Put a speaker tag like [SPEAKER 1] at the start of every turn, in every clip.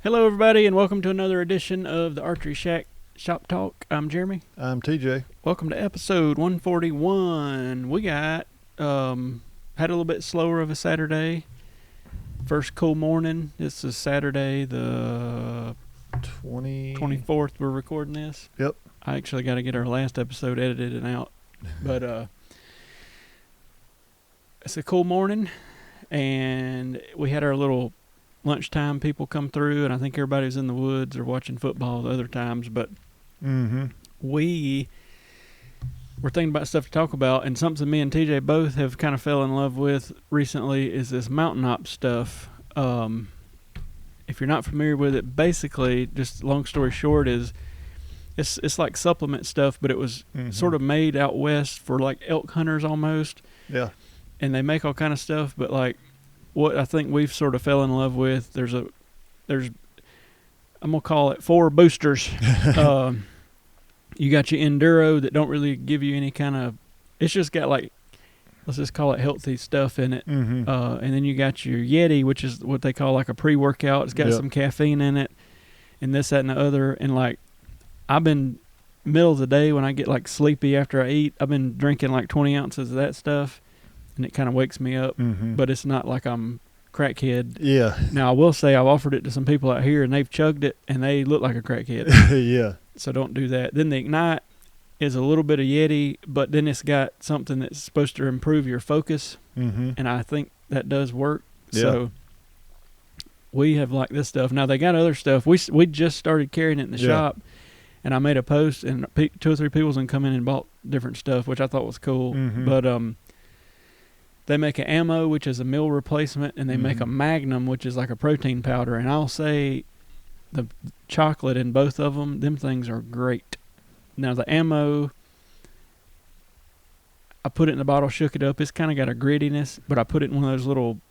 [SPEAKER 1] Hello, everybody, and welcome to another edition of the Archeryshack Shop Talk. I'm Jeremy.
[SPEAKER 2] I'm TJ.
[SPEAKER 1] Welcome to episode 141. We got had a little bit slower of a Saturday. First cool morning. This is Saturday, the 24th. We're recording this.
[SPEAKER 2] Yep.
[SPEAKER 1] I actually got to get our last episode edited and out, but it's a cool morning, and we had our little lunchtime people come through, and I think everybody was in the woods or watching football the other times, but we were thinking about stuff to talk about, and something me and TJ both have kind of fell in love with recently is this mountain ops stuff. If you're not familiar with it, basically, just long story short, is it's like supplement stuff, but it was sort of made out west for like elk hunters almost.
[SPEAKER 2] Yeah.
[SPEAKER 1] And they make all kind of stuff, but like what I think we've sort of fell in love with, there's I'm gonna call it 4 boosters. You got your Enduro that don't really give you any kind of, it's just got like, let's just call it healthy stuff in it. And then you got your Yeti, which is what they call like a pre-workout. It's got some caffeine in it and this, that, and the other. And like, I've been middle of the day when I get like sleepy after I eat, I've been drinking like 20 ounces of that stuff, and it kind of wakes me up. But it's not like I'm crackhead.
[SPEAKER 2] Yeah.
[SPEAKER 1] Now I will say I've offered it to some people out here and they've chugged it and they look like a crackhead.
[SPEAKER 2] Yeah.
[SPEAKER 1] So don't do that. Then the Ignite is a little bit of Yeti, but then it's got something that's supposed to improve your focus, and I think that does work.
[SPEAKER 2] Yeah.
[SPEAKER 1] So we have liked this stuff. Now they got other stuff. We just started carrying it in the shop, and I made a post, and 2 or 3 people come in and bought different stuff, which I thought was cool. But they make an ammo, which is a meal replacement, and they make a Magnum, which is like a protein powder. And I'll say the chocolate in both of them, them things are great. Now the ammo, I put it in the bottle, shook it up. It's kind of got a grittiness, but I put it in one of those little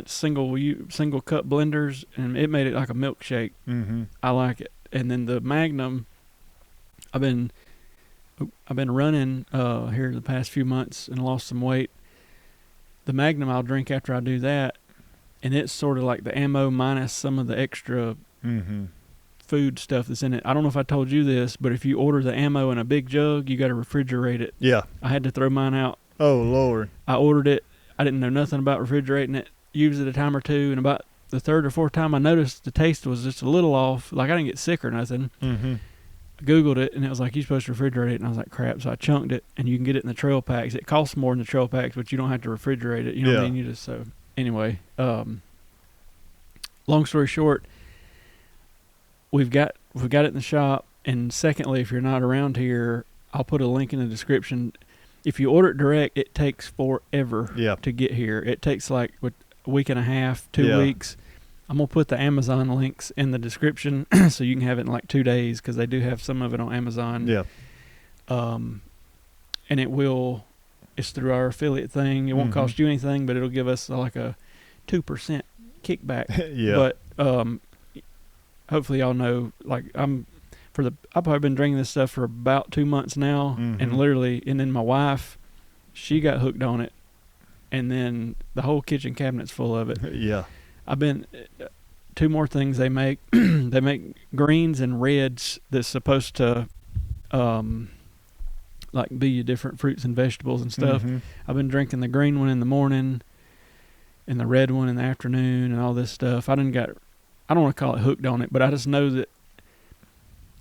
[SPEAKER 1] single cup blenders, and it made it like a milkshake. I like it. And then the Magnum, I've been running here the past few months and lost some weight. The Magnum I'll drink after I do that, and it's sort of like the ammo minus some of the extra food stuff that's in it. I don't know if I told you this, but if you order the ammo in a big jug, you got to refrigerate it.
[SPEAKER 2] Yeah.
[SPEAKER 1] I had to throw mine out.
[SPEAKER 2] Oh, Lord.
[SPEAKER 1] I ordered it. I didn't know nothing about refrigerating it. Used it a time or two, and about the 3rd or 4th time I noticed the taste was just a little off. Like I didn't get sick or nothing. I Googled it, and it was like, you're supposed to refrigerate it, and I was like, crap. So I chunked it, and you can get it in the trail packs. It costs more in the trail packs, but you don't have to refrigerate it. You know what I mean? You just, so anyway, long story short, we've got it in the shop. And secondly, if you're not around here, I'll put a link in the description. If you order it direct, it takes forever to get here. It takes like a week and a half, 2 weeks. I'm going to put the Amazon links in the description so you can have it in like 2 days, because they do have some of it on Amazon. Yeah. And it's through our affiliate thing. It won't cost you anything, but it'll give us like a 2% kickback. But hopefully y'all know, like I've probably been drinking this stuff for about 2 months now, and then my wife, she got hooked on it, and then the whole kitchen cabinet's full of it.
[SPEAKER 2] Yeah.
[SPEAKER 1] I've been 2 more things they make. They make greens and reds that's supposed to like be your different fruits and vegetables and stuff. I've been drinking the green one in the morning and the red one in the afternoon and all this stuff. I don't want to call it hooked on it, but I just know that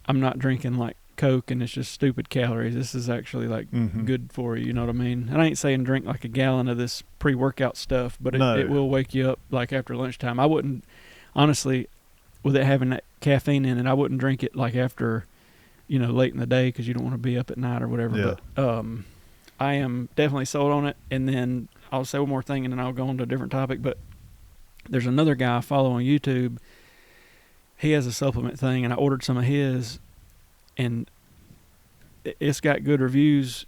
[SPEAKER 1] I'm not drinking like Coke and it's just stupid calories. This is actually like good for you, you know what I mean? And I ain't saying drink like a gallon of this pre-workout stuff, but it will wake you up like after lunchtime. I wouldn't, honestly, with it having that caffeine in it, I wouldn't drink it like after, late in the day, because you don't want to be up at night or whatever.
[SPEAKER 2] Yeah.
[SPEAKER 1] But I am definitely sold on it. And then I'll say one more thing and then I'll go on to a different topic. But there's another guy I follow on YouTube. He has a supplement thing, and I ordered some of his, and it's got good reviews,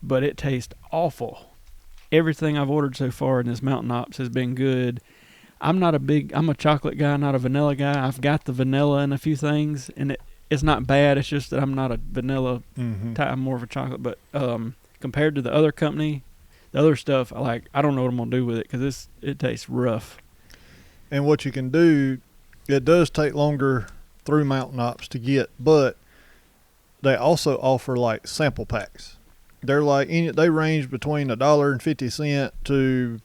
[SPEAKER 1] but it tastes awful. Everything I've ordered so far in this Mountain Ops has been good. I'm a chocolate guy, not a vanilla guy. I've got the vanilla in a few things, and it's not bad. It's just that I'm not a vanilla type. I'm more of a chocolate. But compared to the other company, the other stuff, I don't know what I'm going to do with it, because it tastes rough.
[SPEAKER 2] And what you can do It does take longer through Mountain Ops to get, but they also offer like sample packs. They're like they range between $1.50 to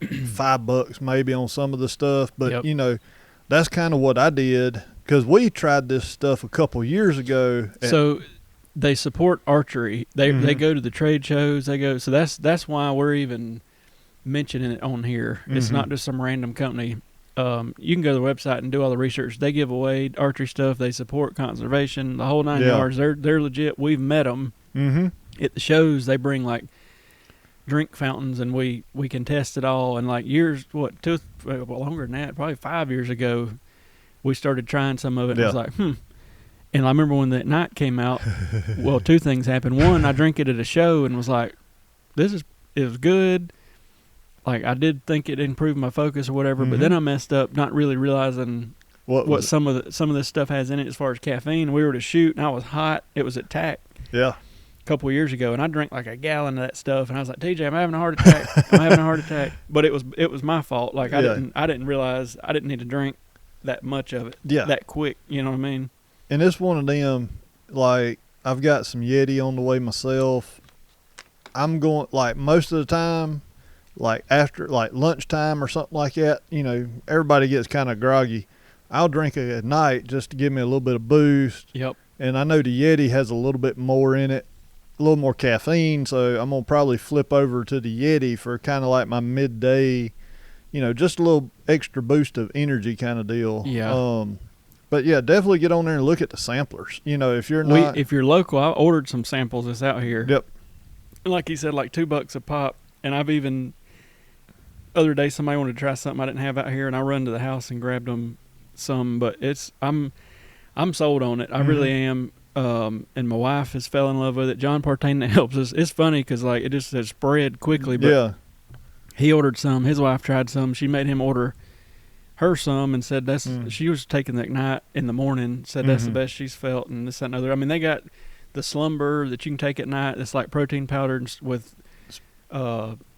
[SPEAKER 2] $5 maybe on some of the stuff, but
[SPEAKER 1] Yep.
[SPEAKER 2] that's kind of what I did because we tried this stuff a couple years ago.
[SPEAKER 1] So they support archery. They go to the trade shows. They go. So that's why we're even mentioning it on here. It's not just some random company. You can go to the website and do all the research. They give away archery stuff. They support conservation, the whole 9 yards. They're legit. We've met them at the shows. They bring like drink fountains, and we can test it all. And like longer than that, probably 5 years ago, we started trying some of it. And I was like, And I remember when that night came out. Well, two things happened. One, I drank it at a show and was like, it was good. Like, I did think it improved my focus or whatever, but then I messed up, not really realizing what some of this stuff has in it as far as caffeine. We were to shoot, and I was hot. It was at TAC a couple of years ago, and I drank like a gallon of that stuff, and I was like, TJ, I'm having a heart attack. But it was my fault. Like, I didn't realize I didn't need to drink that much of it that quick. You know what I mean?
[SPEAKER 2] And it's one of them, like, I've got some Yeti on the way myself. I'm going, like, most of the time, like after like lunchtime or something like that, everybody gets kind of groggy. I'll drink it at night just to give me a little bit of boost.
[SPEAKER 1] Yep.
[SPEAKER 2] And I know the Yeti has a little bit more in it, a little more caffeine, so I'm going to probably flip over to the Yeti for kind of like my midday, just a little extra boost of energy kind of deal.
[SPEAKER 1] Yeah.
[SPEAKER 2] But yeah, definitely get on there and look at the samplers. If you're not,
[SPEAKER 1] if you're local, I ordered some samples that's out here.
[SPEAKER 2] Yep.
[SPEAKER 1] Like he said, like $2 a pop, and I've even other day somebody wanted to try something I didn't have out here, and I run to the house and grabbed them some. But I'm sold on it. I really am. And my wife has fell in love with it. John Partain that helps us. It's funny because like it just has spread quickly. But he ordered some. His wife tried some. She made him order her some and said she was taking that night in the morning. Said that's the best she's felt, and this that and other. I mean, they got the Slumber that you can take at night. It's like protein powder with.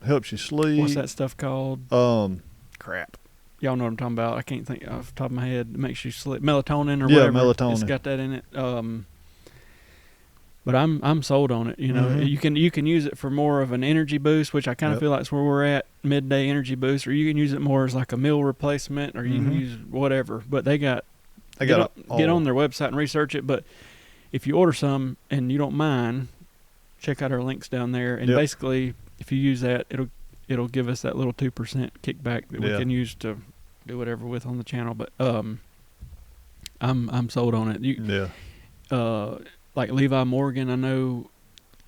[SPEAKER 2] Helps you sleep.
[SPEAKER 1] What's that stuff called? Crap. Y'all know what I'm talking about. I can't think off the top of my head. It makes you sleep. Melatonin or whatever.
[SPEAKER 2] Yeah, melatonin.
[SPEAKER 1] It's got that in it. But I'm sold on it. You can use it for more of an energy boost, which I kind of feel like is where we're at, midday energy boost, or you can use it more as like a meal replacement, or you can use whatever. But get on their website and research it. But if you order some and you don't mind, check out our links down there, and basically, if you use that, it'll give us that little 2% kickback that we can use to do whatever with on the channel. But I'm sold on it. Like Levi Morgan, I know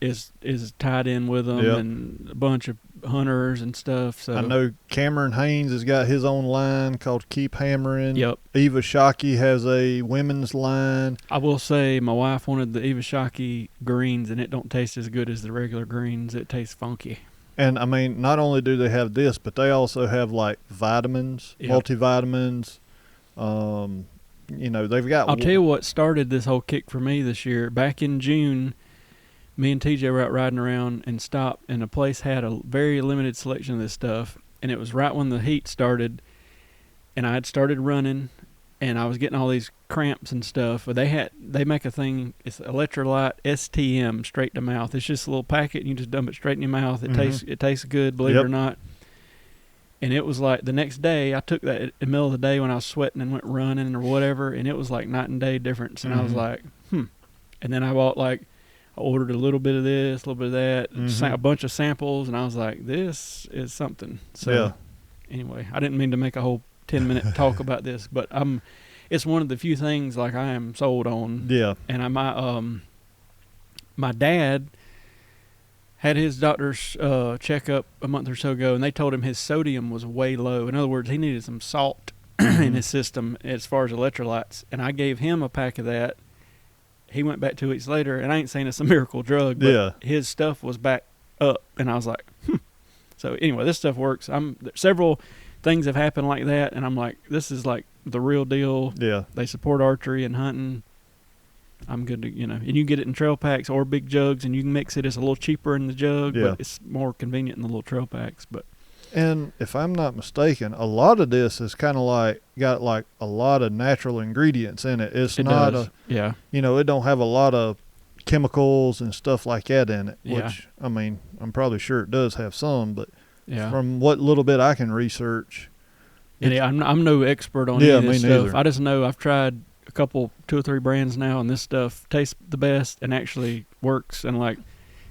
[SPEAKER 1] is tied in with them, and a bunch of hunters and stuff. So
[SPEAKER 2] I know Cameron Haynes has got his own line called Keep Hammering.
[SPEAKER 1] Yep.
[SPEAKER 2] Eva Shockey has a women's line.
[SPEAKER 1] I will say my wife wanted the Eva Shockey greens, and it don't taste as good as the regular greens. It tastes funky.
[SPEAKER 2] And I mean, not only do they have this, but they also have like vitamins, multivitamins. They've got.
[SPEAKER 1] I'll tell you what started this whole kick for me this year. Back in June, me and TJ were out riding around and stopped, and a place had a very limited selection of this stuff. And it was right when the heat started, and I had started running, and I was getting all these cramps and stuff. But they make a thing. It's Electrolyte STM, straight to mouth. It's just a little packet, and you just dump it straight in your mouth. It tastes good, believe it or not. And it was like the next day, I took that in the middle of the day when I was sweating and went running or whatever, and it was like night and day difference. And I was like, And then I ordered a little bit of this, a little bit of that, a bunch of samples, and I was like, this is something. So anyway, I didn't mean to make a whole 10-minute talk about this, but it's one of the few things like I am sold on. Yeah. And my dad had his doctor's checkup a month or so ago, and they told him his sodium was way low. In other words, he needed some salt in his system as far as electrolytes. And I gave him a pack of that. He went back 2 weeks later, and I ain't saying it's a miracle drug, but his stuff was back up. And I was like, So anyway, this stuff works. Several things have happened like that, and I'm like, this is like the real deal. Yeah. They support archery and hunting. I'm good to, and you can get it in trail packs or big jugs, and you can mix it. It's a little cheaper in the jug, but it's more convenient in the little trail packs. But
[SPEAKER 2] And if I'm not mistaken, a lot of this is kind of like got like a lot of natural ingredients in it. It don't have a lot of chemicals and stuff like that in it.
[SPEAKER 1] Yeah.
[SPEAKER 2] Which I mean, I'm probably sure it does have some, but
[SPEAKER 1] Yeah.
[SPEAKER 2] from what little bit I can research,
[SPEAKER 1] Yeah, I'm no expert on any of this
[SPEAKER 2] me
[SPEAKER 1] stuff.
[SPEAKER 2] neither.
[SPEAKER 1] I just know I've tried a couple, 2 or 3 brands now, and this stuff tastes the best and actually works. And like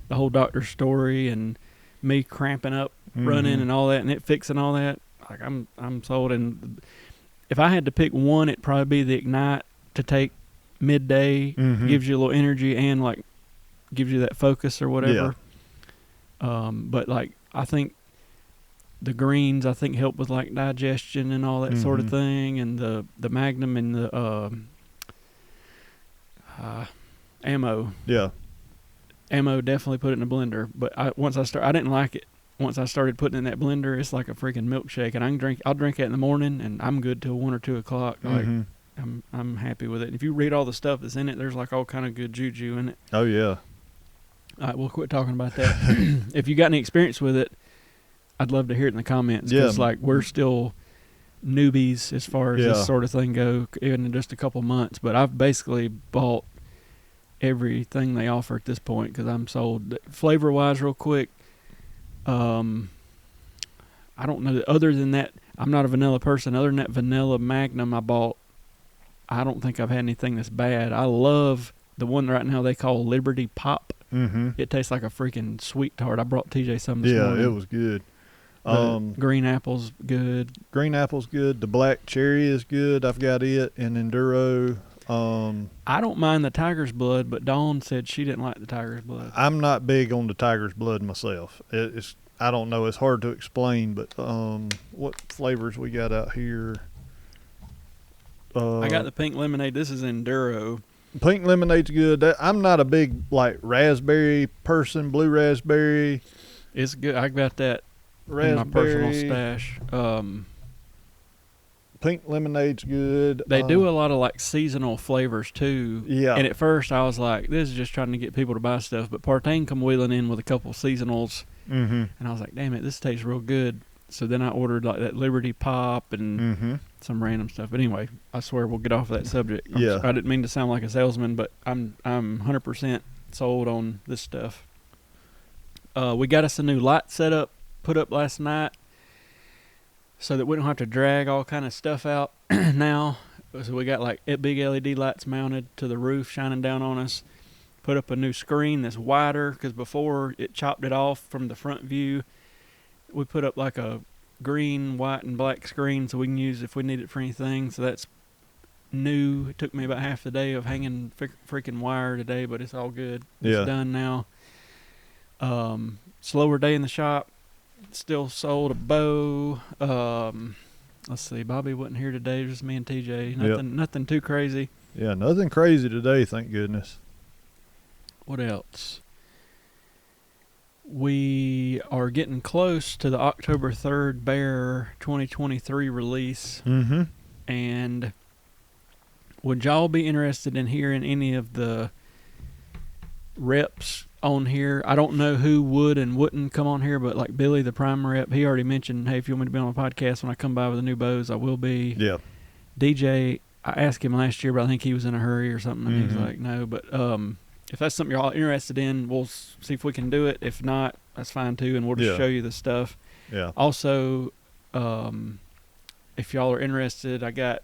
[SPEAKER 1] the whole doctor's story and me cramping up, running and all that, and it fixing all that. Like I'm sold. And if I had to pick one, it'd probably be the Ignite to take midday. Gives you a little energy and like gives you that focus or whatever. But like I think the greens help with like digestion and all that sort of thing, and the Magnum and the Ammo.
[SPEAKER 2] Yeah.
[SPEAKER 1] Ammo definitely put it in a blender, but I didn't like it. Once I started putting it in that blender, it's like a freaking milkshake, and I'll drink it in the morning, and I'm good till 1 or 2 o'clock. Like I'm happy with it. And if you read all the stuff that's in it, there's like all kind of good juju in it.
[SPEAKER 2] Oh yeah.
[SPEAKER 1] All right, we'll quit talking about that. If you got any experience with it, I'd love to hear it in the comments. Because like we're still newbies as far as this sort of thing go, even in just a couple months. But I've basically bought everything they offer at this point because I'm sold. Flavor wise, real quick. I don't know. Other than that, I'm not a vanilla person. Other than that vanilla Magnum I bought, I don't think I've had anything that's bad. I love the one right now they call Liberty Pop. It tastes like a freaking sweet tart. I brought TJ some this morning.
[SPEAKER 2] Yeah, it was good.
[SPEAKER 1] Green apple's good.
[SPEAKER 2] Green apple's good. The black cherry is good. I've got it in Enduro.
[SPEAKER 1] I don't mind the tiger's blood, but Dawn said she didn't like the tiger's blood.
[SPEAKER 2] I'm not big on the tiger's blood myself. I don't know. It's hard to explain, but what flavors we got out here?
[SPEAKER 1] I got the pink lemonade. This is Enduro.
[SPEAKER 2] Pink lemonade's good. I'm not a big like raspberry person. Blue raspberry.
[SPEAKER 1] It's good. I got that
[SPEAKER 2] raspberry.
[SPEAKER 1] In my personal stash.
[SPEAKER 2] Pink lemonade's good.
[SPEAKER 1] They do a lot of like seasonal flavors too.
[SPEAKER 2] Yeah.
[SPEAKER 1] And at first I was like, this is just trying to get people to buy stuff. But Partain come wheeling in with a couple seasonals. And I was like, damn it, this tastes real good. So then I ordered like that Liberty Pop and some random stuff. But anyway, I swear we'll get off of that subject. I didn't mean to sound like a salesman, but I'm 100% sold on this stuff. We got us a new light setup put up last night so that we don't have to drag all kind of stuff out now. So we got like big LED lights mounted to the roof shining down on us. Put up a new screen that's wider because before it chopped it off from the front view. We put up like a green, white, and black screen so we can use if we need it for anything. So that's new. It took me about half the day of hanging freaking wire today, but it's all good. It's done now. Slower day in the shop. Still sold a bow. Let's see. Bobby wasn't here today. Just me and TJ. Nothing too crazy.
[SPEAKER 2] Yeah, nothing crazy today, thank goodness.
[SPEAKER 1] What else? We are getting close to the October 3rd Bear 2023 release. And would y'all be interested in hearing any of the reps on here? I don't know who would and wouldn't come on here, but like Billy, the prime rep, he already mentioned, hey, if you want me to be on a podcast when I come by with the new bows, I will be.
[SPEAKER 2] Yeah.
[SPEAKER 1] DJ, I asked him last year, but I think he was in a hurry or something, and he was like, no. But if that's something you're all interested in, we'll see if we can do it. If not, that's fine too, and we'll just show you the stuff.
[SPEAKER 2] Yeah.
[SPEAKER 1] Also, if y'all are interested, I got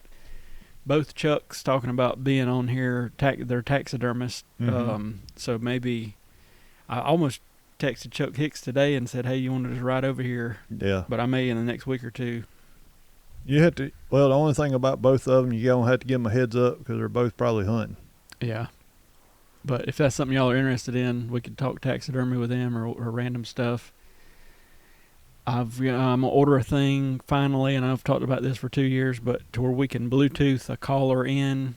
[SPEAKER 1] both Chucks talking about being on here. They're taxidermists. So maybe I almost texted Chuck Hicks today and said, hey, you want to just ride over here?
[SPEAKER 2] Yeah.
[SPEAKER 1] But I may in the next week or two.
[SPEAKER 2] You have to. Well, the only thing about both of them, you're going to have to give them a heads up because they're both probably hunting.
[SPEAKER 1] Yeah. But if that's something y'all are interested in, we could talk taxidermy with them or random stuff. I'm going to order a thing finally, and I've talked about this for 2 years, but to where we can Bluetooth a caller in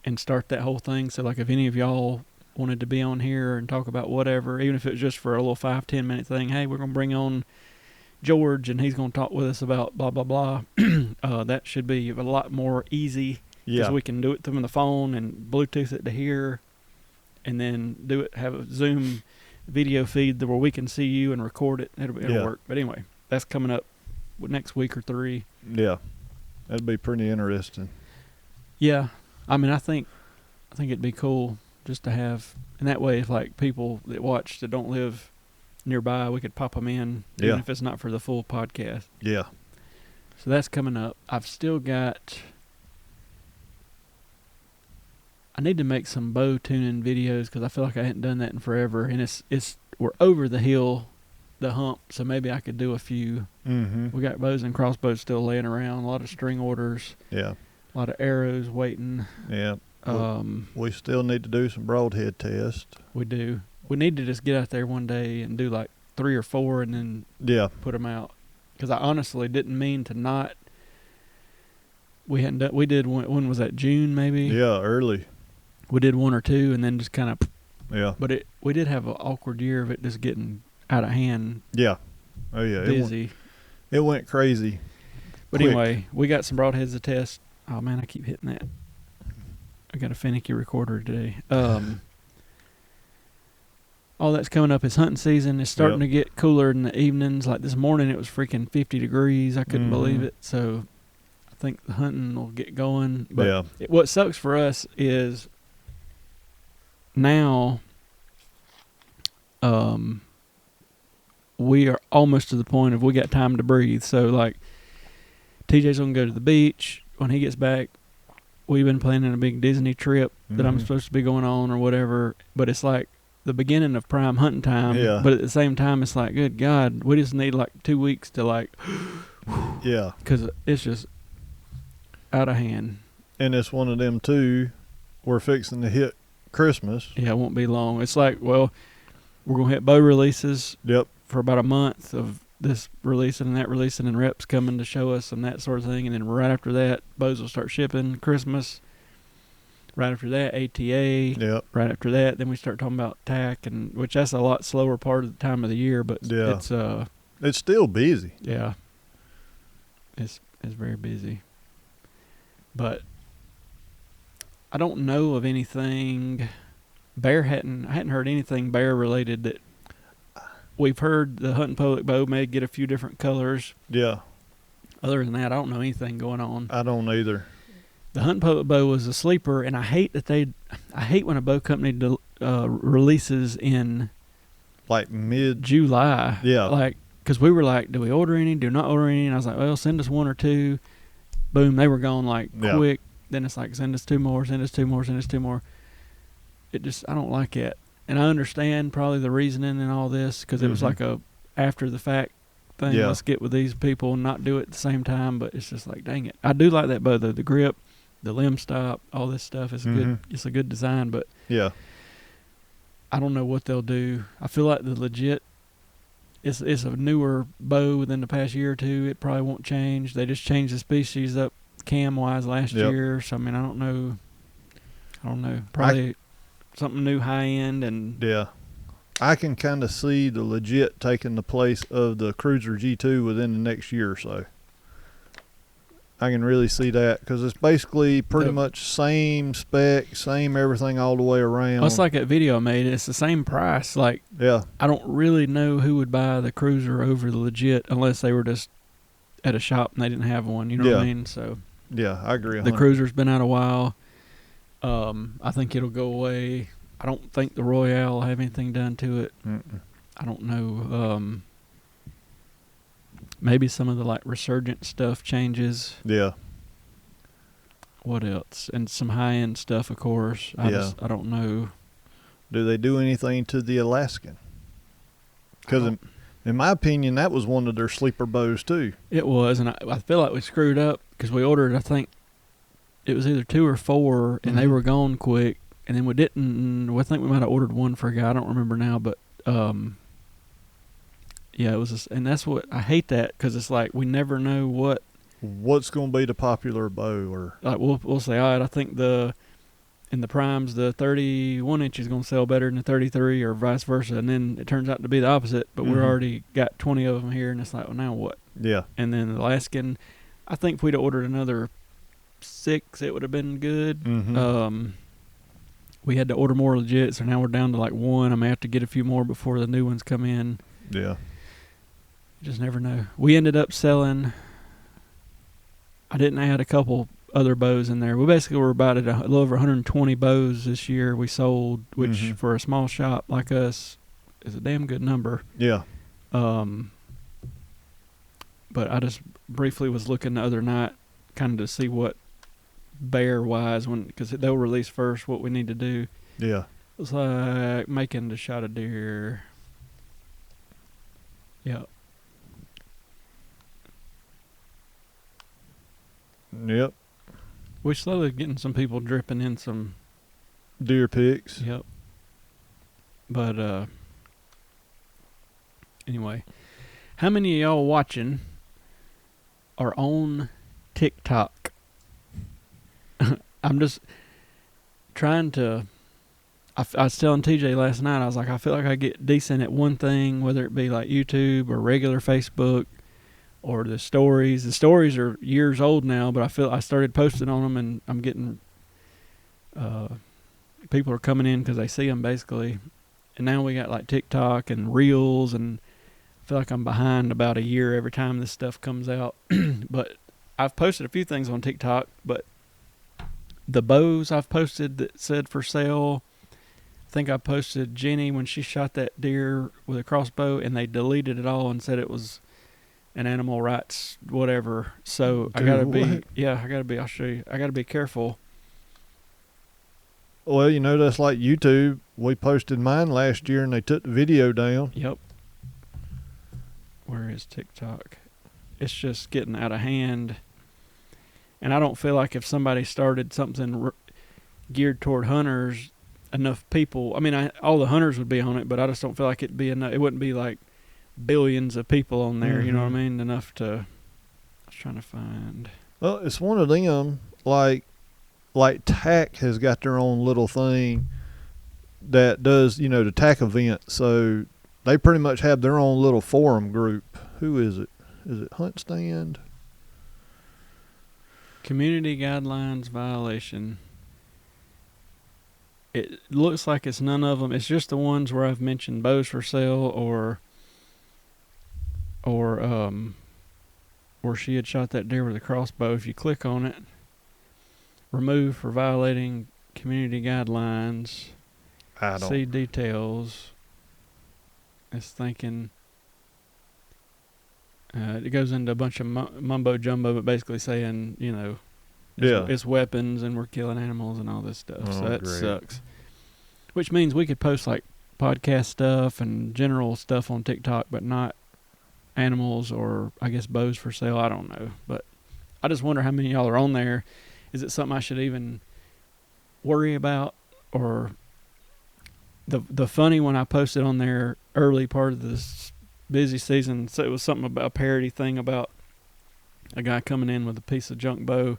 [SPEAKER 1] and start that whole thing. So, like, if any of y'all wanted to be on here and talk about whatever, even if it was just for a little 5-10 minute thing, hey, we're going to bring on George, and he's going to talk with us about blah, blah, blah. That should be a lot more easy. Because we can do it through the phone and Bluetooth it to here and then have a Zoom video feed where we can see you and record it. It'll work. But anyway, that's coming up next week or 3.
[SPEAKER 2] Yeah, that'd be pretty interesting.
[SPEAKER 1] Yeah, I mean, I think it'd be cool just to have, and that way, if like people that watch that don't live nearby, we could pop them in, even if it's not for the full podcast.
[SPEAKER 2] Yeah.
[SPEAKER 1] So that's coming up. I've still got. I need to make some bow tuning videos because I feel like I hadn't done that in forever, and we're over the hill, the hump, so maybe I could do a few.
[SPEAKER 2] Mm-hmm.
[SPEAKER 1] We got bows and crossbows still laying around, a lot of string orders.
[SPEAKER 2] Yeah.
[SPEAKER 1] A lot of arrows waiting.
[SPEAKER 2] Yeah. We still need to do some broadhead tests.
[SPEAKER 1] We do. We need to just get out there one day and do like 3 or 4 and then put them out. Because I honestly didn't mean to not. We hadn't done. We did one. When was that? June maybe.
[SPEAKER 2] Yeah, early.
[SPEAKER 1] We did 1 or 2 and then just kind of.
[SPEAKER 2] Yeah.
[SPEAKER 1] But we did have an awkward year of it just getting out of hand.
[SPEAKER 2] Yeah. Oh yeah.
[SPEAKER 1] Busy.
[SPEAKER 2] It went crazy.
[SPEAKER 1] But
[SPEAKER 2] quick.
[SPEAKER 1] Anyway, we got some broadheads to test. Oh man, I keep hitting that. I got a finicky recorder today. All that's coming up is hunting season. It's starting to get cooler in the evenings. Like this morning, it was freaking 50 degrees. I couldn't believe it. So I think the hunting will get going. But what sucks for us is now we are almost to the point of we got time to breathe. So like TJ's going to go to the beach. When he gets back, we've been planning a big Disney trip that I'm supposed to be going on or whatever. But it's like the beginning of prime hunting time.
[SPEAKER 2] Yeah.
[SPEAKER 1] But at the same time, it's like, good God, we just need like 2 weeks to like, because it's just out of hand.
[SPEAKER 2] And it's one of them too. We're fixing to hit Christmas.
[SPEAKER 1] Yeah, it won't be long. It's like, well, we're gonna hit bow releases.
[SPEAKER 2] Yep.
[SPEAKER 1] For about a month of this releasing and that releasing and reps coming to show us and that sort of thing, and then right after that, bows will start shipping. Christmas. Right after that, ATA.
[SPEAKER 2] Yep.
[SPEAKER 1] Right after that, then we start talking about tack, and which that's a lot slower part of the time of the year, but
[SPEAKER 2] it's still busy.
[SPEAKER 1] Yeah. It's very busy. But I don't know of anything I hadn't heard anything bear related that we've heard the hunting public bow may get a few different colors.
[SPEAKER 2] Yeah.
[SPEAKER 1] Other than that, I don't know anything going on.
[SPEAKER 2] I don't either.
[SPEAKER 1] The hunting public bow was a sleeper, and I hate when a bow company releases in
[SPEAKER 2] like
[SPEAKER 1] mid-July.
[SPEAKER 2] Yeah.
[SPEAKER 1] Like, because we were like, do we order any? Do not order any? And I was like, well, send us 1 or 2. Boom, they were gone like quick. Then it's like, send us 2 more, send us 2 more, send us 2 more. I don't like it. And I understand probably the reasoning and all this, because it was like a after the fact thing.
[SPEAKER 2] Yeah.
[SPEAKER 1] Let's get with these people and not do it at the same time. But it's just like, dang it. I do like that bow though. The grip, the limb stop, all this stuff is good. It's a good design, but I don't know what they'll do. I feel like the legit, it's a newer bow within the past year or 2. It probably won't change. They just changed the species up cam wise last year. So I mean, I don't know. Probably something new, high end, and
[SPEAKER 2] I can kind of see the legit taking the place of the Cruiser G2 within the next year or so. I can really see that because it's basically pretty much same spec, same everything all the way around.
[SPEAKER 1] Well, it's like that video I made. It's the same price. Like, I don't really know who would buy the Cruiser over the legit unless they were just at a shop and they didn't have one. You know what I mean? So
[SPEAKER 2] I agree.
[SPEAKER 1] The Cruiser's been out a while. I think it'll go away. I don't think the Royale will have anything done to it. I don't know. Maybe some of the like resurgent stuff changes.
[SPEAKER 2] Yeah.
[SPEAKER 1] What else? And some high end stuff, of course. I don't know.
[SPEAKER 2] Do they do anything to the Alaskan? Because in my opinion, that was one of their sleeper bows too.
[SPEAKER 1] It was, and I feel like we screwed up because we ordered, I think it was either 2 or 4, and they were gone quick. And then we didn't. I think we might have ordered 1 for a guy. I don't remember now, but it was. And that's what I hate that because it's like we never know what's
[SPEAKER 2] going to be the popular bow, or
[SPEAKER 1] like we'll say, all right, I think in the primes the 31 inch is going to sell better than the 33, or vice versa, and then it turns out to be the opposite. But we're already got 20 of them here, and it's like, well, now what?
[SPEAKER 2] Yeah.
[SPEAKER 1] And then the Alaskan, I think if we'd have ordered another 6, it would have been good. We had to order more legit, so now we're down to like 1. I may have to get a few more before the new ones come in.
[SPEAKER 2] Yeah.
[SPEAKER 1] You just never know. We ended up selling. I didn't add a couple other bows in there. We basically were about at a little over 120 bows this year we sold, which for a small shop like us is a damn good number.
[SPEAKER 2] Yeah.
[SPEAKER 1] But I just briefly was looking the other night kind of to see what bear-wise, because they'll release first what we need to do.
[SPEAKER 2] Yeah.
[SPEAKER 1] It's like making the shot of deer. Yeah.
[SPEAKER 2] Yep.
[SPEAKER 1] We're slowly getting some people dripping in some
[SPEAKER 2] deer pics.
[SPEAKER 1] Yep. But anyway, how many of y'all watching are on TikTok? I'm just trying to. I was telling TJ last night, I was like, I feel like I get decent at one thing, whether it be like YouTube or regular Facebook or the stories. The stories are years old now, but I feel I started posting on them, and I'm getting people are coming in because they see them basically. And now we got like TikTok and Reels, and I feel like I'm behind about a year every time this stuff comes out. But I've posted a few things on TikTok, but the bows I've posted that said for sale, I think I posted Jenny when she shot that deer with a crossbow, and they deleted it all and said it was an animal rights whatever. So I gotta be, I'll show you. I gotta be careful.
[SPEAKER 2] Well, you know, that's like YouTube. We posted mine last year and they took the video down.
[SPEAKER 1] Yep. Where is TikTok? It's just getting out of hand. And I don't feel like if somebody started something geared toward hunters, enough people, I mean, all the hunters would be on it, but I just don't feel like it'd be enough. It wouldn't be like billions of people on there, you know what I mean? Enough to, I was trying to find.
[SPEAKER 2] Well, it's one of them, like TAC has got their own little thing that does, you know, the TAC event. So they pretty much have their own little forum group. Who is it? Is it Hunt Stand?
[SPEAKER 1] Community guidelines violation. It looks like it's none of them. It's just the ones where I've mentioned bows for sale or where she had shot that deer with a crossbow. If you click on it, remove for violating community guidelines. See details. It's thinking. It goes into a bunch of mumbo jumbo, but basically saying, you know, it's weapons and we're killing animals and all this stuff. So that sucks. Which means we could post like podcast stuff and general stuff on TikTok, but not animals or I guess bows for sale. I don't know, but I just wonder how many of y'all are on there. Is it something I should even worry about? Or the funny one I posted on there early part of this busy season, so it was something about a parody thing about a guy coming in with a piece of junk bow.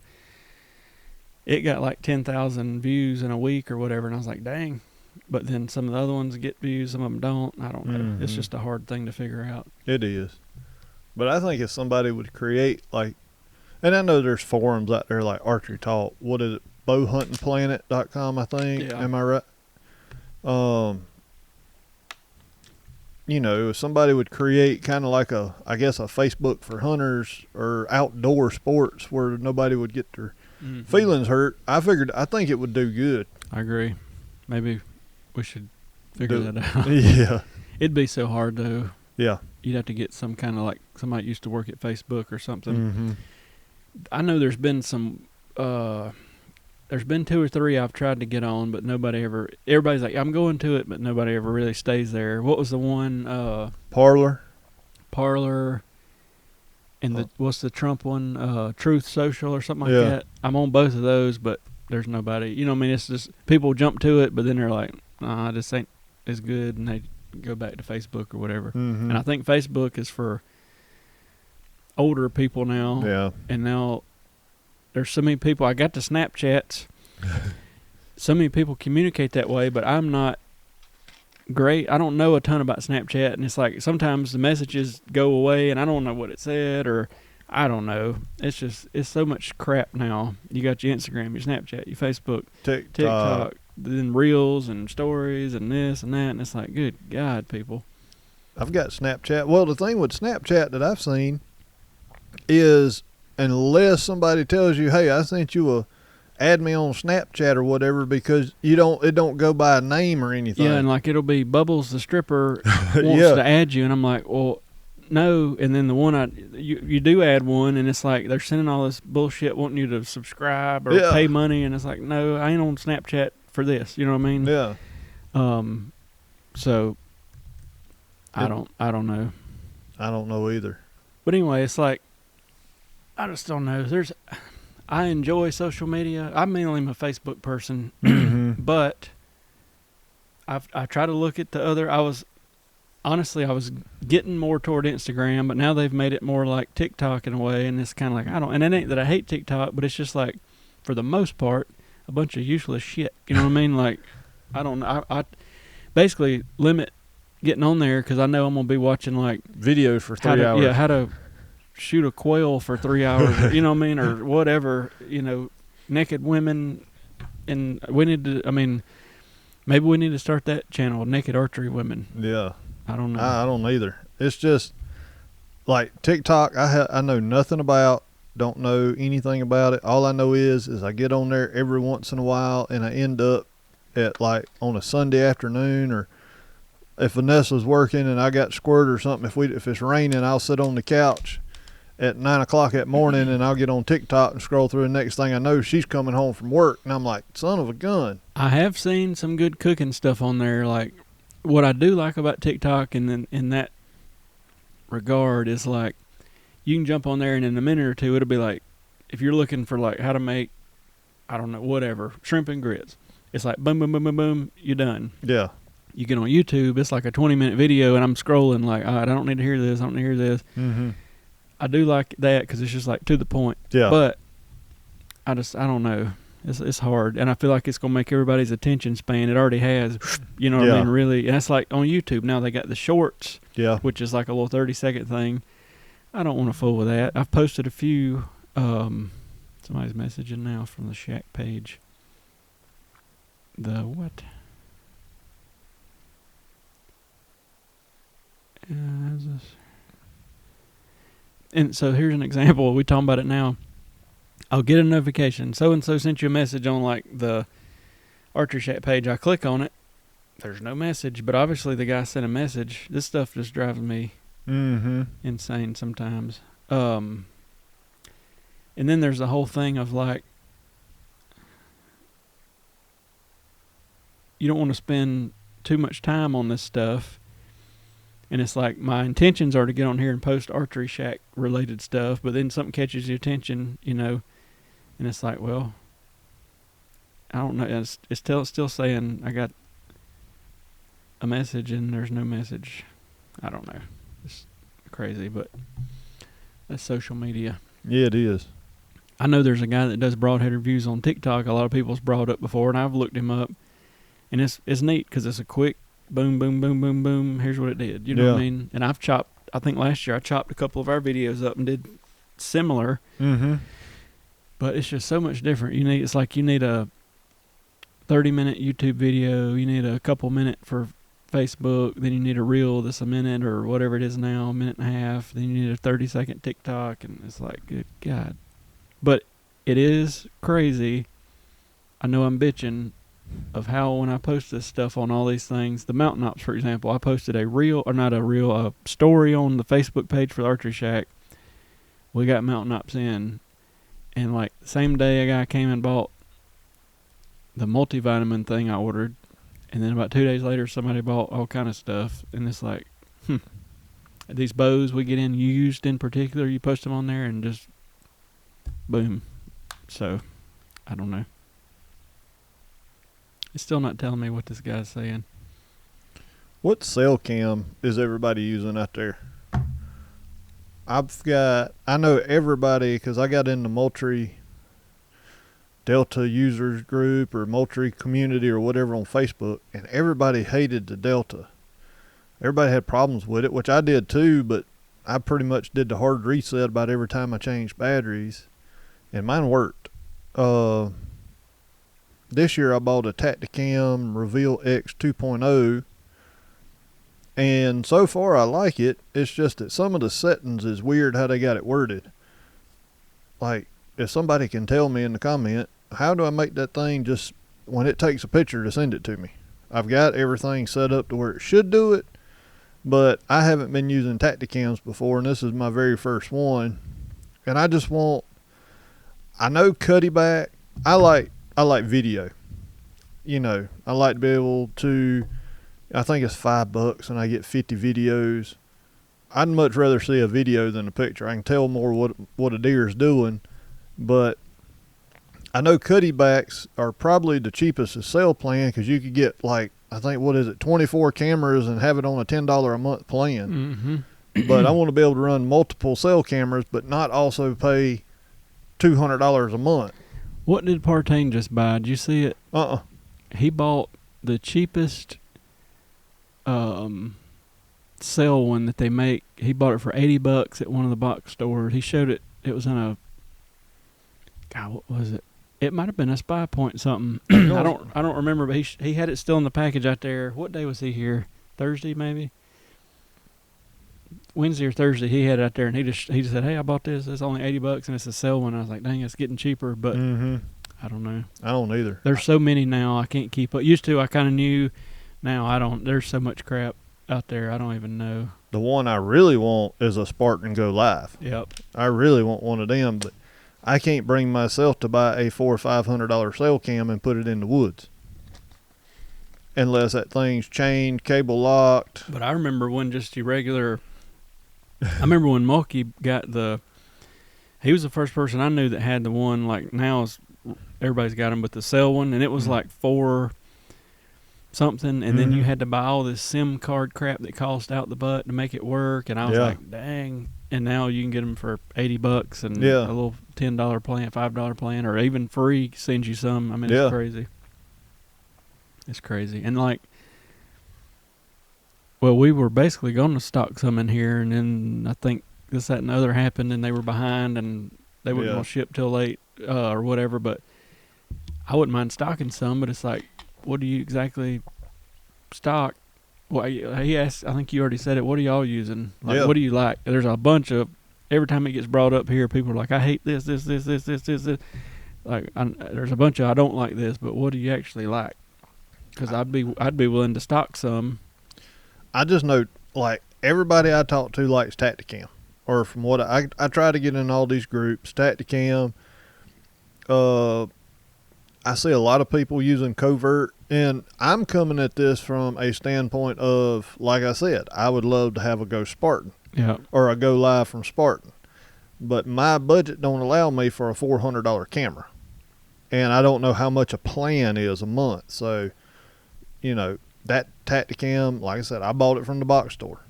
[SPEAKER 1] It got like 10,000 views in a week or whatever, and I was like, dang. But then some of the other ones get views, some of them don't. I don't know. It's just a hard thing to figure out.
[SPEAKER 2] It is. But I think if somebody would create like, and I know there's forums out there like Archery Talk. What is it? Bowhuntingplanet.com, I think.
[SPEAKER 1] Yeah.
[SPEAKER 2] Am I right? You know, if somebody would create kind of like a Facebook for hunters or outdoor sports where nobody would get their feelings hurt, I think it would do good.
[SPEAKER 1] I agree. Maybe we should figure that out.
[SPEAKER 2] Yeah.
[SPEAKER 1] It'd be so hard though.
[SPEAKER 2] Yeah.
[SPEAKER 1] You'd have to get some kind of like somebody that used to work at Facebook or something. I know there's been some, there's been 2 or 3 I've tried to get on, but everybody's like, I'm going to it, but nobody ever really stays there. What was the one?
[SPEAKER 2] Parlor.
[SPEAKER 1] And what's the Trump one? Truth Social or something like that. I'm on both of those, but there's nobody. You know what I mean? It's just people jump to it, but then they're like, nah, this ain't as good, and they go back to Facebook or whatever. And I think Facebook is for older people now. Yeah. And now there's so many people. I got the Snapchats. So many people communicate that way, but I'm not great. I don't know a ton about Snapchat, and it's like sometimes the messages go away, and I don't know what it said, or I don't know. It's so much crap now. You got your Instagram, your Snapchat, your Facebook, TikTok, then Reels and stories and this and that, and it's like, good God, people.
[SPEAKER 2] I've got Snapchat. Well, the thing with Snapchat that I've seen is unless somebody tells you, "Hey, I sent you a add me on Snapchat or whatever," because it don't go by a name or anything.
[SPEAKER 1] Yeah, and like it'll be Bubbles the stripper wants
[SPEAKER 2] Yeah.
[SPEAKER 1] to add you, and I'm like, well, no. And then the one you do add one, and it's like they're sending all this bullshit wanting you to subscribe or
[SPEAKER 2] Yeah.
[SPEAKER 1] pay money, and it's like, no, I ain't on Snapchat for this. You know what I mean?
[SPEAKER 2] Yeah.
[SPEAKER 1] So I don't know.
[SPEAKER 2] I don't know either.
[SPEAKER 1] But anyway, it's like I just don't know. I enjoy social media. I'm mainly a Facebook person, but I try to look at the other. I was getting more toward Instagram, but now they've made it more like TikTok in a way, and it's kind of like and it ain't that I hate TikTok, but it's just like for the most part a bunch of useless shit. You know what I mean? Like I don't know. I basically limit getting on there because I know I'm gonna be watching like
[SPEAKER 2] videos for 3 hours.
[SPEAKER 1] Yeah, how to shoot a quail for 3 hours, you know what I mean, or whatever, naked women, and maybe we need to start that channel, Naked Archery Women.
[SPEAKER 2] Yeah.
[SPEAKER 1] I don't know.
[SPEAKER 2] I don't either. It's just like TikTok. I know nothing about. Don't know anything about it. All I know is I get on there every once in a while, and I end up at like on a Sunday afternoon, or if Vanessa's working and I got squirt or something. If it's raining, I'll sit on the couch at 9 o'clock that morning, and I'll get on TikTok and scroll through. And next thing I know, she's coming home from work, and I'm like, son of a gun.
[SPEAKER 1] I have seen some good cooking stuff on there. Like what I do like about TikTok, and then in that regard, is like you can jump on there, and in a minute or two, it'll be like if you're looking for like how to make, I don't know, whatever, shrimp and grits. It's like boom, boom, boom, boom, boom, you're done.
[SPEAKER 2] Yeah.
[SPEAKER 1] You get on YouTube, it's like a 20-minute video, and I'm scrolling like, all right, I don't need to hear this. I don't need to hear this.
[SPEAKER 2] Mm-hmm.
[SPEAKER 1] I do like that because it's just like to the point.
[SPEAKER 2] Yeah.
[SPEAKER 1] But I don't know. It's hard, and I feel like it's gonna make everybody's attention span. It already has, you know what I mean? Really, and it's like on YouTube now they got the shorts, which is like a little 30-second thing. I don't want to fool with that. I've posted a few. Somebody's messaging now from the Shack page. The what? How's this? And so here's an example. We talking about it now. I'll get a notification. So-and-so sent you a message on like the Archeryshack page. I click on it. There's no message, but obviously the guy sent a message. This stuff just drives me insane sometimes. And then there's the whole thing of like, you don't want to spend too much time on this stuff. And it's like my intentions are to get on here and post Archery Shack related stuff, but then something catches your attention, and it's like, well, I don't know. It's still saying I got a message and there's no message. I don't know. It's crazy, but that's social media.
[SPEAKER 2] Yeah, it is.
[SPEAKER 1] I know there's a guy that does broadhead reviews on TikTok. A lot of people's brought up before, and I've looked him up, and it's neat because it's a quick boom, boom, boom, boom, boom. Here's what it did. You know what I mean? And I think last year I chopped a couple of our videos up and did similar.
[SPEAKER 2] Mm-hmm.
[SPEAKER 1] But it's just so much different. It's like you need a 30-minute YouTube video. You need a couple minute for Facebook. Then you need a reel that's a minute or whatever it is now, a minute and a half. Then you need a 30-second TikTok. And it's like, good God. But it is crazy. I know I'm bitching of how when I post this stuff on all these things, the Mountain Ops, for example, I posted a story on the Facebook page for the Archery Shack. We got Mountain Ops in, and like the same day a guy came and bought the multivitamin thing I ordered, and then about 2 days later somebody bought all kind of stuff, and it's like, these bows we get in used in particular, you post them on there and just boom. So I don't know. It's still not telling me what this guy's saying.
[SPEAKER 2] What cell cam is everybody using out there? I know everybody, because I got in the Moultrie Delta users group or Moultrie community or whatever on Facebook, and everybody hated the Delta. Everybody had problems with it, which I did too, but I pretty much did the hard reset about every time I changed batteries, and mine worked. This year I bought a Tacticam Reveal X 2.0, And so far, I like it. It's just that some of the settings is weird how they got it worded. Like, if somebody can tell me in the comment, how do I make that thing just, when it takes a picture, to send it to me? I've got everything set up to where it should do it, but I haven't been using Tacticams before, and this is my very first one. And I just want, I know cutty back. I like video. You know, I like to be able to, I think it's $5 and I get 50 videos. I'd much rather see a video than a picture. I can tell more what a deer is doing, but I know cutty backs are probably the cheapest to sell plan, because you could get, like, I think, 24 cameras and have it on a $10 a month plan.
[SPEAKER 1] Mm-hmm.
[SPEAKER 2] But I want to be able to run multiple cell cameras, but not also pay $200 a month.
[SPEAKER 1] What did Partain just buy? Did you see it? He bought the cheapest cell one that they make. He bought it for $80 at one of the box stores. He showed it. It was in a, God, what was it? It might have been a Spy Point something. I don't remember, but he had it still in the package out there. What day was he here? Thursday maybe? Wednesday or Thursday. He had it out there, and he just said, "Hey, I bought this. It's only $80 and it's a cell one." I was like, "Dang, it's getting cheaper." But I don't know.
[SPEAKER 2] I don't either.
[SPEAKER 1] There's so many now, I can't keep up. Used to, I kind of knew. Now I don't. There's so much crap out there, I don't even know.
[SPEAKER 2] The one I really want is a Spartan Go Live.
[SPEAKER 1] Yep.
[SPEAKER 2] I really want one of them, but I can't bring myself to buy a $400 or $500 cell cam and put it in the woods, unless that thing's chained, cable locked.
[SPEAKER 1] But I remember when just your regular. I remember when Mulkey got he was the first person I knew that had the one, like now everybody's got them, but the cell one, and it was like $4 something, and then you had to buy all this SIM card crap that cost out the butt to make it work, and I was like, dang. And now you can get them for $80 and a little $10 plan, $5 plan, or even free sends you some. I mean, it's crazy. It's crazy. And like, well, we were basically going to stock some in here, and then I think this, that, and the other happened, and they were behind, and they wouldn't going to ship till late or whatever. But I wouldn't mind stocking some, but it's like, what do you exactly stock? Well, he asked, I think you already said it, what are y'all using? Like, what do you like? There's a bunch of, every time it gets brought up here, people are like, I hate this. Like, there's a bunch of, I don't like this, but what do you actually like? Because I'd be willing to stock some.
[SPEAKER 2] I just know, like, everybody I talk to likes Tacticam. Or from what I try to get in all these groups, Tacticam. I see a lot of people using Covert, and I'm coming at this from a standpoint of, like I said, I would love to have a Go Spartan.
[SPEAKER 1] Yeah.
[SPEAKER 2] Or a Go Live from Spartan. But my budget don't allow me for a $400 camera. And I don't know how much a plan is a month. So, you know, that Tacticam, like I said, I bought it from the box store.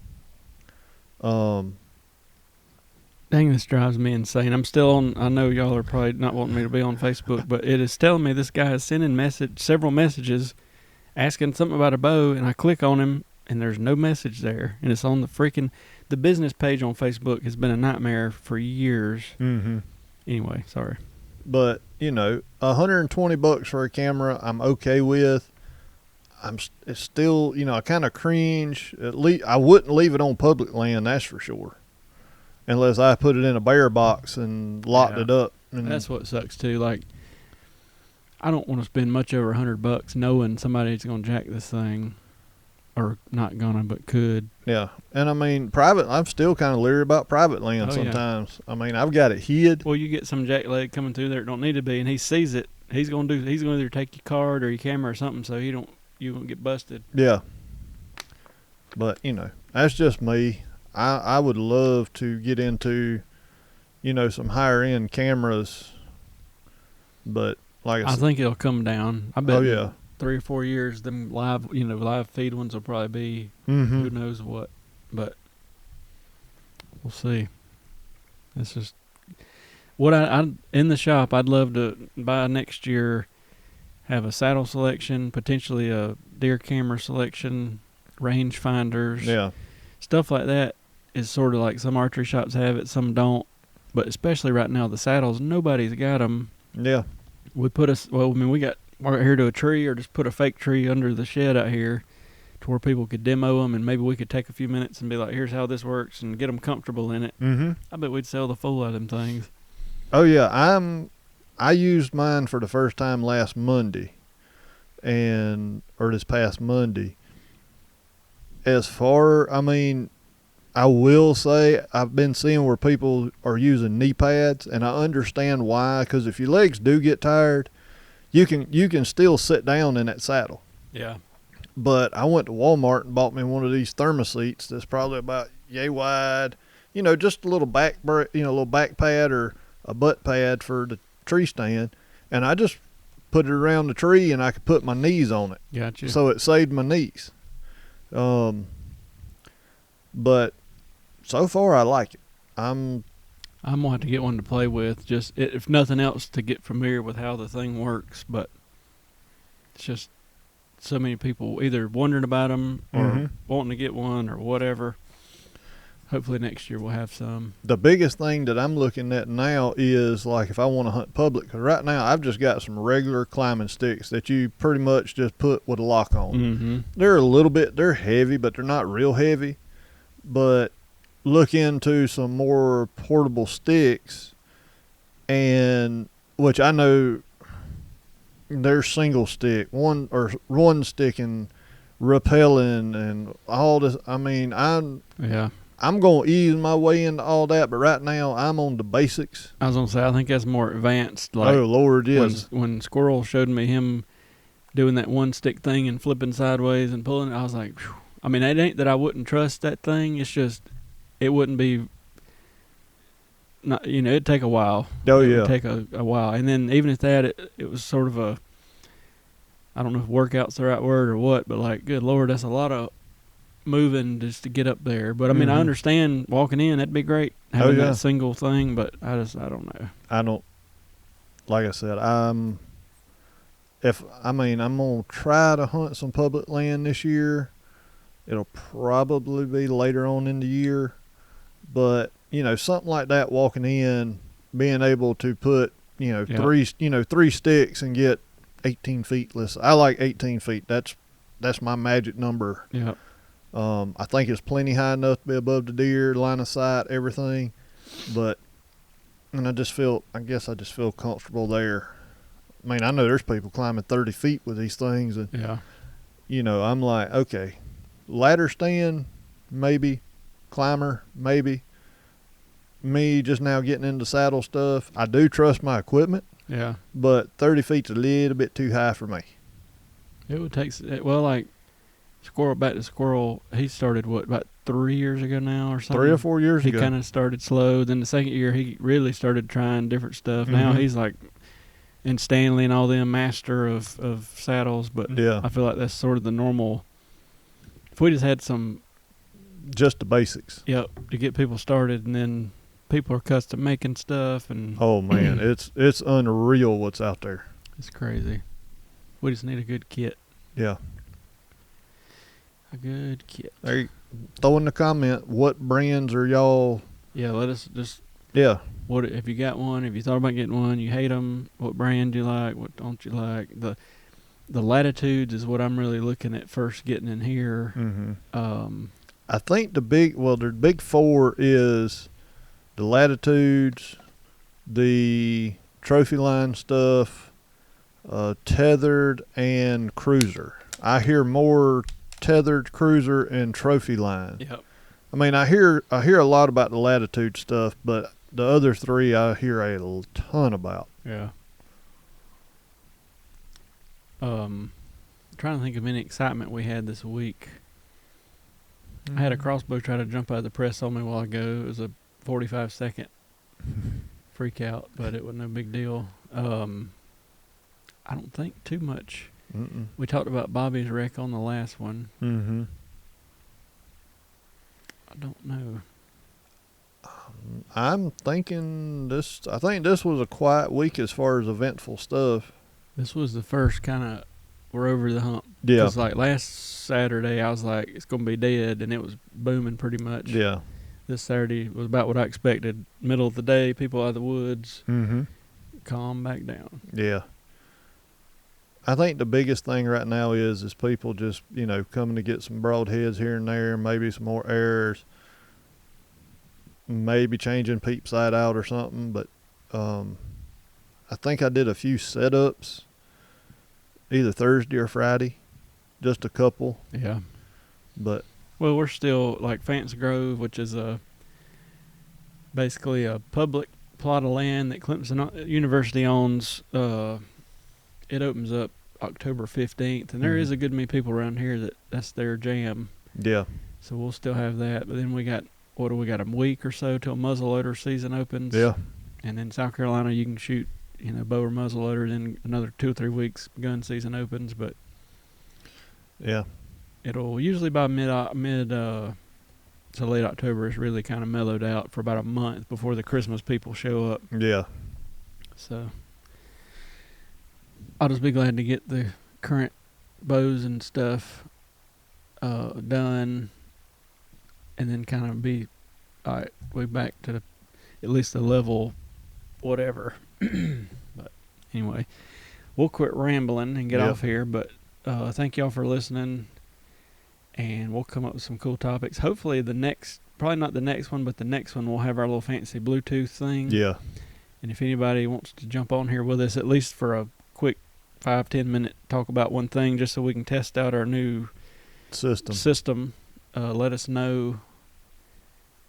[SPEAKER 1] Dang, this drives me insane. I'm still on, I know y'all are probably not wanting me to be on Facebook, but it is telling me this guy is sending several messages asking something about a bow, and I click on him, and there's no message there. And it's on the business page on Facebook has been a nightmare for years.
[SPEAKER 2] Mm-hmm.
[SPEAKER 1] Anyway, sorry.
[SPEAKER 2] But, you know, $120 for a camera, I'm okay with. It's still, you know, I kind of cringe. At least I wouldn't leave it on public land, that's for sure, unless I put it in a bear box and locked it up. And
[SPEAKER 1] that's what sucks too. Like, I don't want to spend much over $100 knowing somebody's going to jack this thing, or not gonna, but could.
[SPEAKER 2] Yeah, and I mean, I'm still kind of leery about private land sometimes. Yeah. I mean, I've got it hid.
[SPEAKER 1] Well, you get some jackleg coming through there that don't need to be, and he sees it. He's going to either take your card or your camera or something, so you won't get busted.
[SPEAKER 2] Yeah. But, you know, that's just me. I would love to get into, you know, some higher end cameras, but like
[SPEAKER 1] I think it'll come down. I bet.
[SPEAKER 2] Oh yeah.
[SPEAKER 1] 3 or 4 years, them live feed ones will probably be who knows what, but we'll see. It's just what I in the shop. I'd love to buy next year. Have a saddle selection, potentially a deer camera selection, range finders, stuff like that. Is sort of like some archery shops have it, some don't. But especially right now, the saddles, nobody's got them.
[SPEAKER 2] Yeah.
[SPEAKER 1] We got right here to a tree, or just put a fake tree under the shed out here, to where people could demo them, and maybe we could take a few minutes and be like, here's how this works, and get them comfortable in it.
[SPEAKER 2] Mm-hmm.
[SPEAKER 1] I bet we'd sell the fool out of them things.
[SPEAKER 2] Oh yeah, I used mine for the first time last Monday, or this past Monday. I will say I've been seeing where people are using knee pads, and I understand why. Because if your legs do get tired, you can still sit down in that saddle.
[SPEAKER 1] Yeah.
[SPEAKER 2] But I went to Walmart and bought me one of these thermoseats that's probably about yay wide. Just a little little back pad or a butt pad for the tree stand, and I just put it around the tree, and I could put my knees on it.
[SPEAKER 1] Gotcha.
[SPEAKER 2] So it saved my knees. But so far I like it.
[SPEAKER 1] I'm gonna have to get one to play with, just if nothing else, to get familiar with how the thing works. But it's just so many people either wondering about them or wanting to get one or whatever. Hopefully next year we'll have some.
[SPEAKER 2] The biggest thing that I'm looking at now is like if I want to hunt public, because right now I've just got some regular climbing sticks that you pretty much just put with a lock on.
[SPEAKER 1] Mm-hmm.
[SPEAKER 2] They're heavy, but they're not real heavy. But look into some more portable sticks, and which I know they're single stick, one stick and rappelling and all this. I mean, I'm going to ease my way into all that, but right now I'm on the basics.
[SPEAKER 1] I was going to say, I think that's more advanced. Like,
[SPEAKER 2] oh, Lord, yes.
[SPEAKER 1] When Squirrel showed me him doing that one stick thing and flipping sideways and pulling it, I was like, whew. I mean, it ain't that I wouldn't trust that thing. It's just, it wouldn't be, not, it'd take a while.
[SPEAKER 2] Oh,
[SPEAKER 1] it
[SPEAKER 2] yeah.
[SPEAKER 1] would take a while. And then even at that, it was sort of a, I don't know if workout's the right word or what, but like, good Lord, that's a lot of moving just to get up there. But I mean, I understand walking in, that'd be great having that single thing, but I don't know.
[SPEAKER 2] Like I said, I'm gonna try to hunt some public land this year. It'll probably be later on in the year, but something like that, walking in, being able to put three sticks and get 18 feet. I like 18 feet. That's my magic number.
[SPEAKER 1] Yeah.
[SPEAKER 2] I think it's plenty high enough to be above the deer, line of sight, everything. I just feel comfortable there. I mean, I know there's people climbing 30 feet with these things, and I'm like, okay, ladder stand, maybe, climber, maybe. Me just now getting into saddle stuff. I do trust my equipment.
[SPEAKER 1] Yeah.
[SPEAKER 2] But 30 feet's a little bit too high for me.
[SPEAKER 1] It would take, like Squirrel, he started about 3 years ago now or something?
[SPEAKER 2] 3 or 4 years ago.
[SPEAKER 1] He kind of started slow. Then the second year, he really started trying different stuff. Now he's like, in Stanley and all them, master of saddles. But
[SPEAKER 2] yeah,
[SPEAKER 1] I feel like that's sort of the normal. If we just had
[SPEAKER 2] just the basics.
[SPEAKER 1] Yep, to get people started, and then people are custom making stuff. And
[SPEAKER 2] oh, man, it's unreal what's out there.
[SPEAKER 1] It's crazy. We just need a good kit.
[SPEAKER 2] Yeah.
[SPEAKER 1] A good kit.
[SPEAKER 2] There, throw in the comment, what brands are y'all?
[SPEAKER 1] Yeah, let us just.
[SPEAKER 2] Yeah.
[SPEAKER 1] What if you got one? If you thought about getting one, you hate them. What brand do you like? What don't you like? The Latitudes is what I'm really looking at first getting in here.
[SPEAKER 2] I think the big four is the Latitudes, the Trophy Line stuff, Tethered, and Cruiser. I hear more Tethered, Cruiser, and Trophy Line.
[SPEAKER 1] Yep.
[SPEAKER 2] I mean, I hear a lot about the Latitude stuff, but the other three I hear a ton about.
[SPEAKER 1] Yeah. Trying to think of any excitement we had this week. I had a crossbow try to jump out of the press on me a while ago. It was a 45-second freak out, but it wasn't no big deal. I don't think too much. We talked about Bobby's wreck on the last one. I don't know.
[SPEAKER 2] I'm thinking I think this was a quiet week as far as eventful stuff.
[SPEAKER 1] This was the first kind of, we're over the hump.
[SPEAKER 2] Yeah.
[SPEAKER 1] Because like last Saturday, I was like, it's going to be dead, and it was booming pretty much.
[SPEAKER 2] Yeah.
[SPEAKER 1] This Saturday was about what I expected. Middle of the day, people out of the woods. Calm back down.
[SPEAKER 2] Yeah. I think the biggest thing right now is people just, coming to get some broadheads here and there, maybe some more airs, maybe changing peep sight out or something. But I think I did a few setups either Thursday or Friday, just a couple.
[SPEAKER 1] Yeah.
[SPEAKER 2] But
[SPEAKER 1] well, we're still like Fancy Grove, which is basically a public plot of land that Clemson University owns. It opens up October 15th, and there is a good many people around here that's their jam.
[SPEAKER 2] Yeah.
[SPEAKER 1] So we'll still have that. But then we got a week or so till muzzleloader season opens.
[SPEAKER 2] Yeah.
[SPEAKER 1] And in South Carolina, you can shoot, bow or muzzleloader. Then another 2 or 3 weeks, gun season opens. But
[SPEAKER 2] yeah,
[SPEAKER 1] it'll usually by mid to late October, it's really kind of mellowed out for about a month before the Christmas people show up.
[SPEAKER 2] Yeah.
[SPEAKER 1] So I'll just be glad to get the current bows and stuff done, and then kind of be all right. Way back to at least the level, whatever. But anyway, we'll quit rambling and get off here. But thank y'all for listening, and we'll come up with some cool topics. Hopefully probably not the next one, but the next one we'll have our little fancy Bluetooth thing.
[SPEAKER 2] Yeah.
[SPEAKER 1] And if anybody wants to jump on here with us, at least for a quick 5-10 minute talk about one thing, just so we can test out our new system, let us know,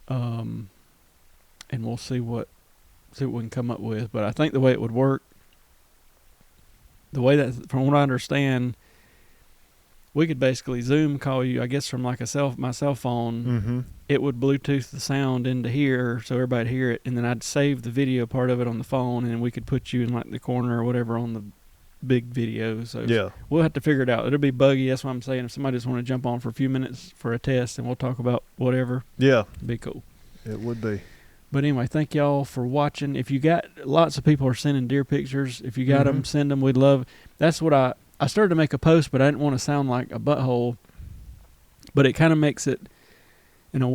[SPEAKER 1] and we'll see what we can come up with. But I think the way it would work, from what I understand, we could basically Zoom call you, I guess, from like my cell phone.
[SPEAKER 2] Mm-hmm.
[SPEAKER 1] It would Bluetooth the sound into here so everybody'd hear it, and then I'd save the video part of it on the phone, and we could put you in like the corner or whatever on the big video. So
[SPEAKER 2] yeah,
[SPEAKER 1] we'll have to figure it out. It'll be buggy. That's what I'm saying. If somebody just want to jump on for a few minutes for a test, and we'll talk about whatever.
[SPEAKER 2] Yeah,
[SPEAKER 1] it'd be cool.
[SPEAKER 2] It would be.
[SPEAKER 1] But anyway, thank y'all for watching. If you got, lots of people are sending deer pictures. If you got them, send them. We'd love. That's what I started to make a post, but I didn't want to sound like a butthole. But it kind of makes it,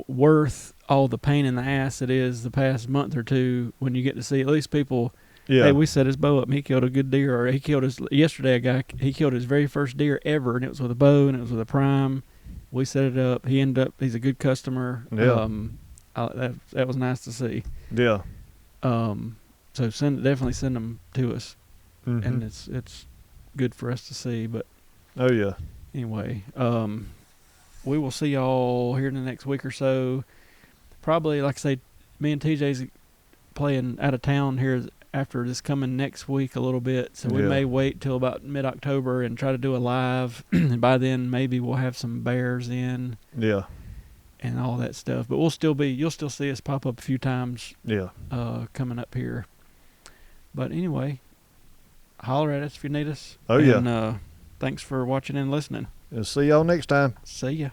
[SPEAKER 1] worth all the pain in the ass it is the past month or two when you get to see at least people.
[SPEAKER 2] Yeah.
[SPEAKER 1] Hey, we set his bow up and he killed a good deer, or yesterday a guy, he killed his very first deer ever, and it was with a bow and it was with a prime. We set it up. He's a good customer.
[SPEAKER 2] Yeah.
[SPEAKER 1] That was nice to see.
[SPEAKER 2] Yeah.
[SPEAKER 1] So definitely send them to us, and it's good for us to see. But
[SPEAKER 2] oh yeah.
[SPEAKER 1] Anyway, we will see y'all here in the next week or so. Probably, like I say, me and TJ's playing out of town here after this coming next week a little bit, so we may wait till about mid-October and try to do a live, and by then maybe we'll have some bears in.
[SPEAKER 2] Yeah.
[SPEAKER 1] And all that stuff, but you'll still see us pop up a few times.
[SPEAKER 2] Yeah.
[SPEAKER 1] Coming up here. But anyway, holler at us if you need us.
[SPEAKER 2] Oh,
[SPEAKER 1] and, thanks for watching and listening.
[SPEAKER 2] See y'all next time.
[SPEAKER 1] See ya.